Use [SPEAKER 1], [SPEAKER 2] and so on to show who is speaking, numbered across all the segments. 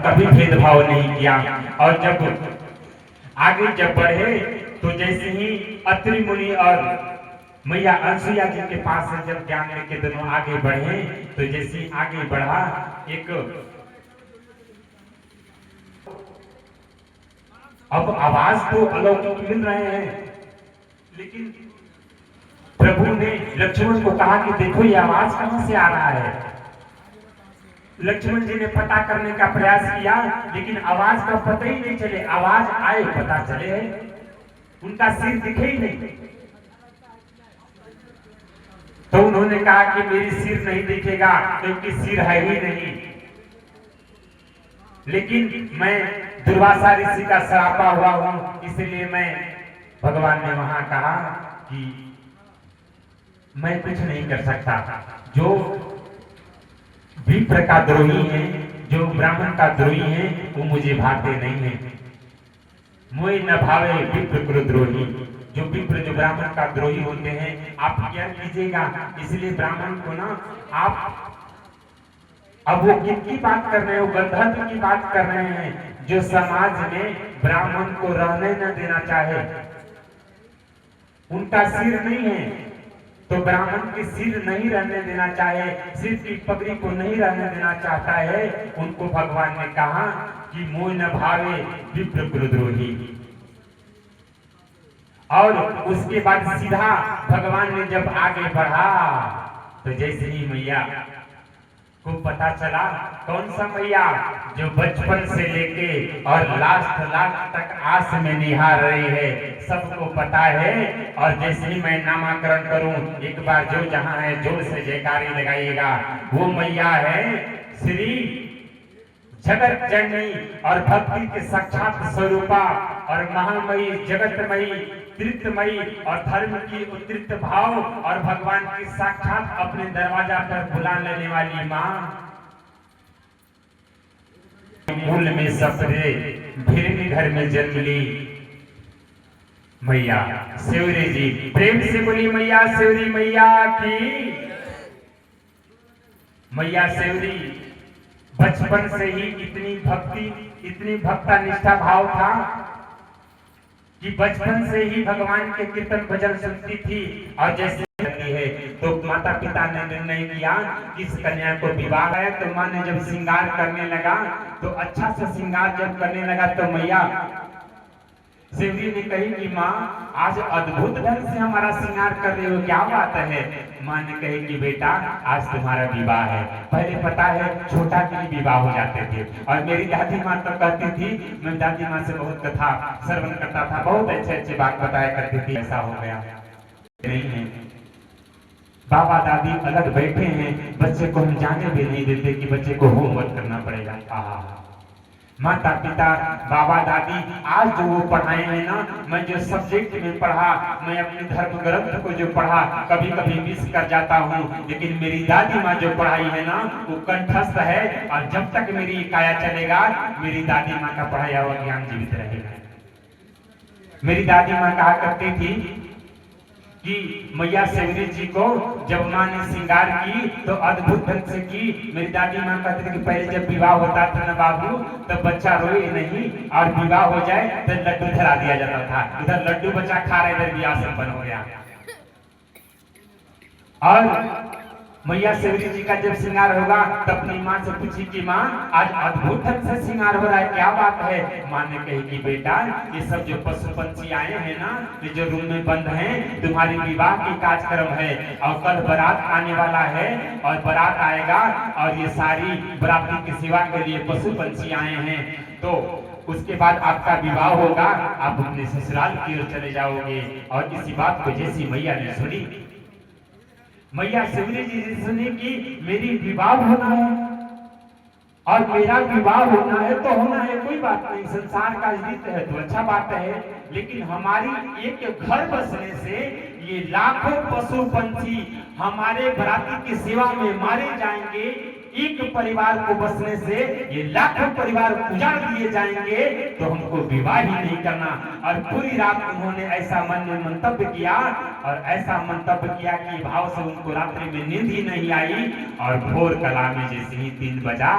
[SPEAKER 1] कभी भेदभाव नहीं किया। और जब आगे जब बढ़े तो जैसे ही अत्रि मुनि और मैया अनसुईया जी के पास से जब ज्ञान लेके दोनों आगे बढ़े तो जैसे ही आगे बढ़ा एक अब आवाज तो अलौकिक मिल रहे हैं, लेकिन प्रभु ने लक्ष्मण को कहा कि देखो ये आवाज कहां से आ रहा है। लक्ष्मण जी ने पता करने का प्रयास किया लेकिन आवाज का पता ही नहीं चले। आवाज आए पता चले उनका सिर दिखे ही नहीं। तो उन्होंने कहा कि मेरी सिर नहीं दिखेगा क्योंकि सिर है ही नहीं, लेकिन मैं दुर्वासा ऋषि का श्रापा हुआ हूं, इसलिए मैं भगवान ने वहां कहा कि मैं कुछ नहीं कर सकता। जो विप्र का द्रोही है, जो ब्राह्मण का द्रोही है, वो मुझे भाते नहीं है। मोय न भावे विप्र कुल द्रोही। जो विप्र जो ब्राह्मण का द्रोही होते हैं आप क्या कीजिएगा। इसलिए ब्राह्मण को ना आप अब वो किसकी बात कर रहे हैं, वो गंधर्व की बात कर रहे हैं जो समाज में ब्राह्मण को रहने न देना चाहे। उनका सिर नहीं है तो ब्राह्मण के सिर नहीं रहने देना चाहे, सिर की पगड़ी को नहीं रहने देना चाहता है। उनको भगवान ने कहा कि मोह न भावे विप्र कुलद्रोही। और उसके बाद सीधा भगवान ने जब आगे बढ़ा तो जैसे ही मैया को पता चला, कौन सा मैया जो बचपन से लेके और लास्ट तक आस में निहार रही है, सबको पता है। और जैसे ही मैं नामाकरण करूं एक बार जो जहां है जोर से जयकारी लगाइएगा। वो मैया है श्री जगत जननी और भक्ति के साक्षात स्वरूपा और महामयी जगतमयी तृप्तमयी और धर्म की उत्तृप्त भाव और भगवान की साक्षात अपने दरवाजा पर बुला लेने वाली माँ। मूल में सपरे भीड़ घर में जन्म ली मैया सेवरी जी। प्रेम से बोली मैया सेवरी मैया की। मैया सेवरी बचपन से ही इतनी भक्ति इतनी भक्ता निष्ठा भाव था कि बचपन से ही भगवान के कीर्तन भजन सुनती थी। और जैसे है तो माता पिता ने निर्णय किया कि इस कन्या को विवाह है। तो माँ ने जब श्रृंगार करने लगा तो अच्छा से श्रृंगार जब करने लगा तो मैया सेवरी ने कही कि माँ आज अद्भुत ढंग से हमारा श्रृंगार कर रहे हो, क्या बात है। माँ ने कही कि बेटा आज तुम्हारा विवाह है। पहले पता है छोटा के ही विवाह हो जाते थे। और मेरी दादी माँ तो कहती थी, मैं दादी माँ से बहुत कथा श्रवण करता था, बहुत अच्छे अच्छे बात बताया करती थी। ऐसा हो गया नहीं है, बाबा दादी अलग बैठे हैं, बच्चे को हम जाने भी नहीं देते कि बच्चे को होमवर्क करना पड़ेगा। माता पिता बाबा दादी आज जो वो पढ़ाए हैं ना, मैं जो सब्जेक्ट में पढ़ा, मैं अपने धर्म ग्रंथ को जो पढ़ा कभी कभी मिस कर जाता हूँ, लेकिन मेरी दादी माँ जो पढ़ाई है ना वो कंठस्थ है। और जब तक मेरी काया चलेगा मेरी दादी माँ का पढ़ाया हुआ ज्ञान जीवित रहेगा। मेरी दादी माँ कहा करती थी कि मैया सेवरी जी को जब माँ ने श्रृंगार की तो अद्भुत ढंग से की। मेरी दादी माँ कहती थी कि पहले जब विवाह होता था ना बाबू तब बच्चा रोए नहीं, और विवाह हो जाए तो लड्डू धरा दिया जाता था। इधर लड्डू बच्चा खा रहा, इधर विवाह संपन्न हो गया। और मैया सेवरी जी का जब श्रृंगार होगा तो अपनी माँ से पूछी कि माँ आज अद्भुत ढंग से श्रृंगार हो रहा है, क्या बात है। माँ ने कही कि बेटा ये सब जो पशु पंछी आए हैं ना, ये जो रूम में बंद हैं, तुम्हारी विवाह की कार्यक्रम है और कल बारात आने वाला है और बारात आएगा और ये सारी बराती की सेवा के लिए पशु पंछी आए हैं। तो उसके बाद आपका विवाह होगा, आप अपने ससुराल की ओर चले जाओगे। और इसी बात को जैसी मैया ने सुनी, मैया सेवरी जी ने सुनी कि मेरी विवाह होना है और मेरा विवाह होना है तो होना है, कोई बात नहीं, संसार का रीत है तो अच्छा बात है। लेकिन हमारी एक घर बसने से ये लाखों पशु पंछी हमारे बराती की सेवा में मारे जाएंगे। एक परिवार को बसने से ये लाखों परिवार उजाड़ दिए जाएंगे, तो हमको विवाह ही नहीं करना। और पूरी रात उन्होंने ऐसा मन में मंतव्य किया और ऐसा मंतव्य किया कि भाव से उनको रात्रि में नींद ही नहीं आई। और भोर कला में जैसे ही 3 बजा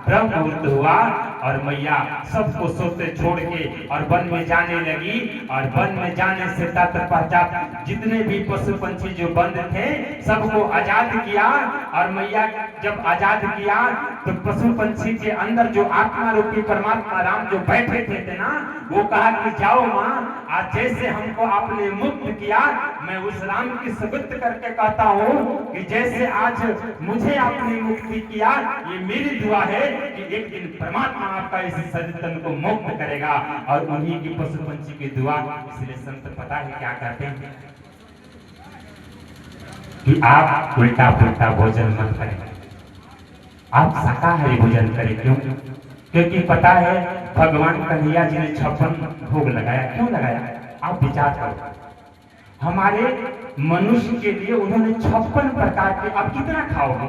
[SPEAKER 1] ब्रह्म मुहूर्त हुआ और मैया सबको सोते छोड़ के और वन में जाने लगी। और वन में जाने से तत्पश्चात जितने भी पशु पंछी जो बंद थे सबको आजाद किया। और मैया जब आजाद किया तो पशु पंछी के अंदर जो आत्मा रूपी परमात्मा राम जो बैठे थे ना, वो कहा कि जाओ माँ, आज जैसे हमको आपने मुक्त किया, मैं उस राम की सुगत करके कहता हूँ कि जैसे आज मुझे आपने मुक्ति किया, ये मेरी दुआ है कि एक दिन परमात्मा आपका इस शरीर तन को मुक्त करेगा। और उन्हीं की पशु पंछी की दुआ। इसलिए संत पता है क्या कहते हैं कि आप उल्टा पुल्टा भोजन मत करें, आप शाकाहारी भोजन करें। क्यों? क्योंकि पता है भगवान कन्हैया जी ने 56 भोग लगाया। क्यों लगाया? आप विचार करो, हमारे मनुष्य के लिए उन्होंने 56 प्रकार के, आप कितना खाओगे?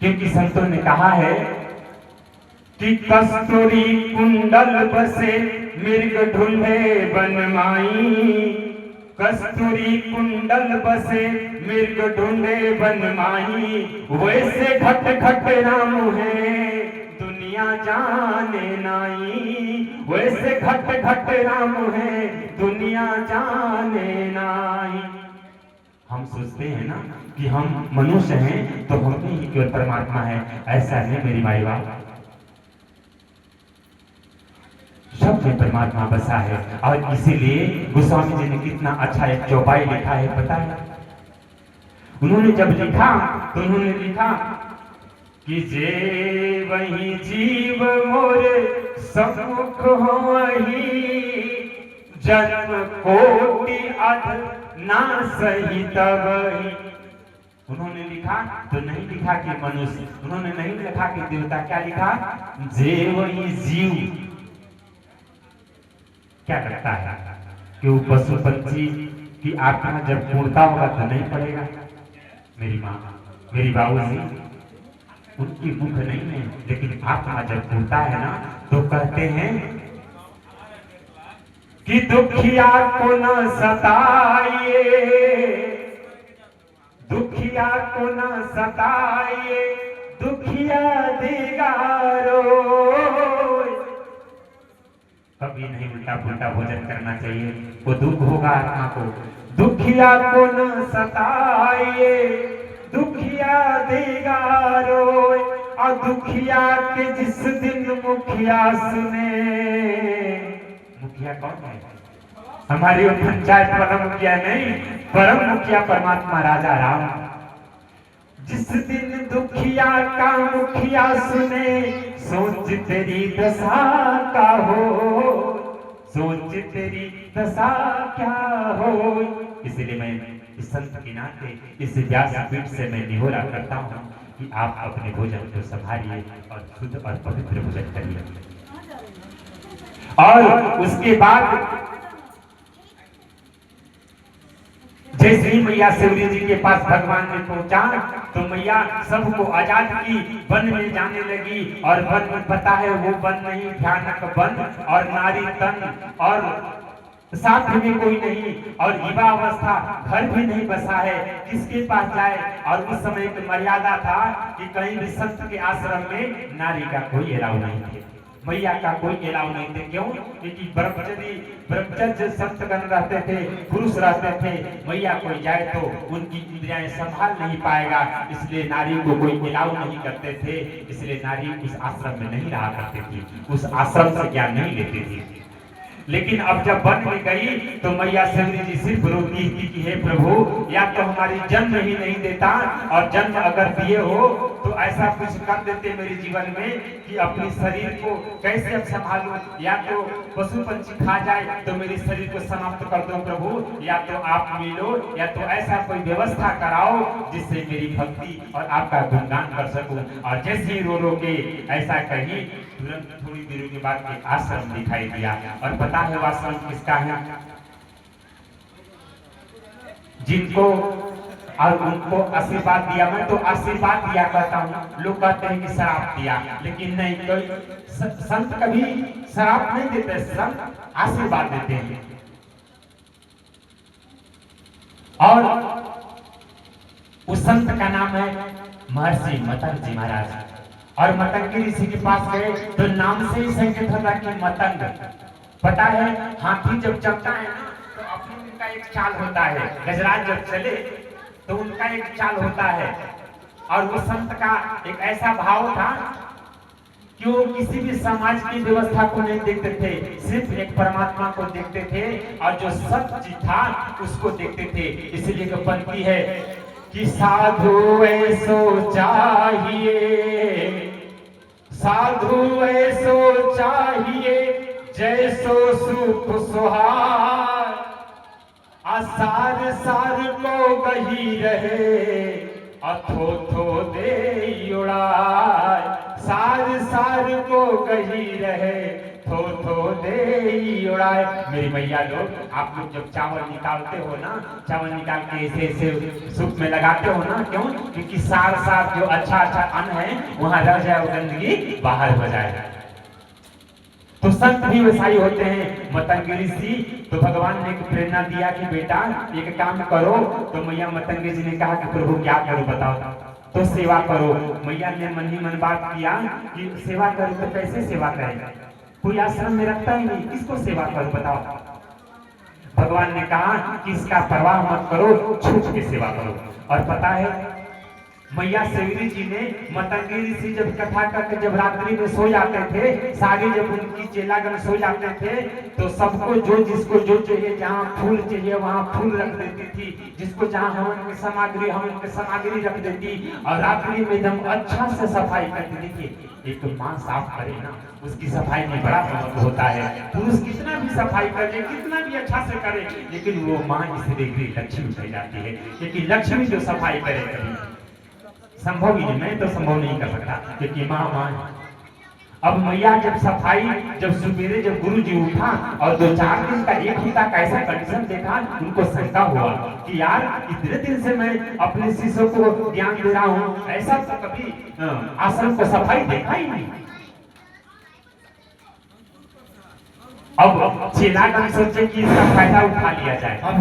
[SPEAKER 1] क्योंकि संतों ने कहा है कि कस्तूरी कुंडल बसे मृग ढूंढे बनमाई, कस्तूरी कुंडल बसे मृग ढूंढे बनमाई, वैसे घट घट राम है दुनिया जाने नाई, वैसे घट घट राम है दुनिया जाने नाई। हम सोचते हैं ना कि हम मनुष्य हैं तो हम ही केवल परमात्मा है। ऐसा नहीं मेरी माई बाप, सब में परमात्मा बसा है। और इसीलिए गोस्वामी जी ने कितना अच्छा एक चौपाई लिखा है पता है? उन्होंने जब लिखा तो उन्होंने लिखा कि जे वही जीव मोरे समुख होहि, जन्म कोटि अध ना सही तबहि। उन्होंने लिखा तो नहीं लिखा कि मनुष्य, उन्होंने नहीं लिखा कि देवता, क्या लिखा? जे वही जीव। क्या करता है कि वो पशु पंछी की आत्मा जब पूर्णता होगा तो नहीं पड़ेगा। मेरी माँ, मेरी बाबूजी, उनकी मुख नहीं है, लेकिन आत्मा जब पूर्णता है ना तो कहते हैं कि दुखिया को न सताइए, दुखिया को न सताइए, दुखिया देगा रोए। कभी नहीं उल्टा पुल्टा भोजन करना चाहिए, वो दुख होगा आत्मा को। दुखिया को न सताइए, दुखिया देगा रोए, और दुखिया के जिस दिन मुखिया सुने। मुखिया कौन है? हमारी पंचायत परम मुखिया नहीं, परम मुखिया परमात्मा राजा राम। जिस दिन दुखिया का मुखिया सुने, सोच तेरी दशा का हो, सोच तेरी दशा क्या हो। इसलिए मैं इस संत के नाते इस व्यासपीठ से मैं निहोरा करता हूँ कि आप अपने भोजन को संभालिए और शुद्ध और पवित्र भोजन करिए। और उसके बाद जैसे ही मैया शिवरी जी के पास भगवान ने पहुंचा तो मैया सबको आजाद की, वन में जाने लगी। और वन में पता है वो वन नहीं, भयानक वन, और नारी तन, और साथ में कोई नहीं, और युवा अवस्था, घर भी नहीं बसा है, किसके पास जाए। और उस समय की मर्यादा था कि कहीं भी संत के आश्रम में नारी का कोई अलाउ नहीं थे, मैया का कोई अलाउ नहीं थे। क्यों? क्योंकि ब्रह्मचर्य संतगण रहते थे, पुरुष रहते थे, मैया कोई जाए तो उनकी इंद्रियां संभाल नहीं पाएगा, इसलिए नारी को कोई अलाउ नहीं करते थे। इसलिए नारी उस आश्रम में नहीं रहा करती थी, उस आश्रम से ज्ञान नहीं लेती थी। लेकिन अब जब वन में गई तो मैया शिवरी जी सिर्फ रोती थी कि हे प्रभु, या तो हमारी जन्म ही नहीं देता, और जन्म अगर दिए हो तो ऐसा कुछ कर देते मेरे जीवन में कि अपने शरीर को कैसे अब संभालूं, या तो पशु पंछी खा जाए तो मेरे शरीर को समाप्त कर दो प्रभु, या तो आप मिलो, या तो ऐसा कोई व्यवस्था कराओ जिससे मेरी भक्ति और आपका गुणगान कर सकूं। और जैसे ही रो के ऐसा कही, तुरंत थोड़ी देर के बाद एक आश्रम दिखाई दिया। और पता है वो आश्रम किसका है? जिनको और उनको आशीर्वाद दिया, मैं तो आशीर्वाद दिया कहता हूँ, लोग कहते हैं कि शराब दिया, लेकिन नहीं, कोई संत कभी शराब नहीं देते, संत आशीर्वाद देते हैं। और उस संत का नाम है महर्षि मतंग जी महाराज। और मतंगी ऋषि के पास गए तो नाम से ही संकेत होता कि मतंग। पता है हाथी जब चलता है ना तो अपने उनका एक चाल होता है, गजराज जब चले तो उनका एक चाल होता है। और वो संत का एक ऐसा भाव था कि वो किसी भी समाज की व्यवस्था को नहीं देखते थे, सिर्फ एक परमात्मा को देखते थे और जो सत्य था उसको देखते थे। इसलिए जो पंक्ति है कि साधु ऐसो चाहिए, साधु ऐसो चाहिए जैसो सुख सुहार, सार सार को गही रहे अथो थो दे उड़ाय, सार सार को गही रहे थो थो दे उड़ाए। मेरी मैया लोग, आप लोग जब चावल निकालते हो ना, चावल निकाल के ऐसे ऐसे सूप में लगाते हो ना, क्यों? क्योंकि सार सार जो अच्छा अच्छा अन्न है वहां रह जाए, गंदगी बाहर हो जाए। तो संत भी वैसा ही होते हैं। मतंगी ऋषि तो भगवान ने एक प्रेरणा दिया कि बेटा एक काम करो। तो मैया मतंगी जी ने कहा कि प्रभु क्या करूं बताओ? तो सेवा करो। मैया ने मन ही मन बात किया कि सेवा करो। तो कैसे सेवा करें? कोई आश्रम में रखता ही नहीं, किसको सेवा करो बताओ? भगवान ने कहा कि इसका परवाह मत करो, छूट के सेवा करो। और पता है मैया सेवरी जी ने मतंगी ऋषि जब कथा करके जब रात्रि में सो जाते थे, सारे जब उनकी चेलागण सो जाते थे तो सबको जो जिसको जो चाहिए, जहाँ फूल चाहिए वहाँ फूल रख देती थी, जिसको जहाँ हवन की सामग्री रख देती। और रात्रि में एकदम अच्छा से सफाई करती थी। एक तो माँ साफ करे ना, उसकी सफाई में बड़ा महत्व होता है। पुरुष कितना भी सफाई करे, कितना भी अच्छा से करे, लेकिन वो माँ इसलिए लक्ष्मी उठ जाती है। क्योंकि लक्ष्मी जो सफाई करे कभी संभव ही नहीं, मैं तो संभव नहीं कर सकता क्योंकि माँ माँ। अब मैया जब सफाई, जब सवेरे जब गुरु जी उठा और 2-4 दिन का एक हफ्ता का ऐसा कंडीशन देखा, उनको शंका हुआ कि यार इतने दिन से मैं अपने शिष्यों को ज्ञान दे रहा हूँ, ऐसा तो कभी आश्रम को सफाई देखा ही नहीं। अब चेलागण सोचे कि इसका फायदा उठा लिया जाए।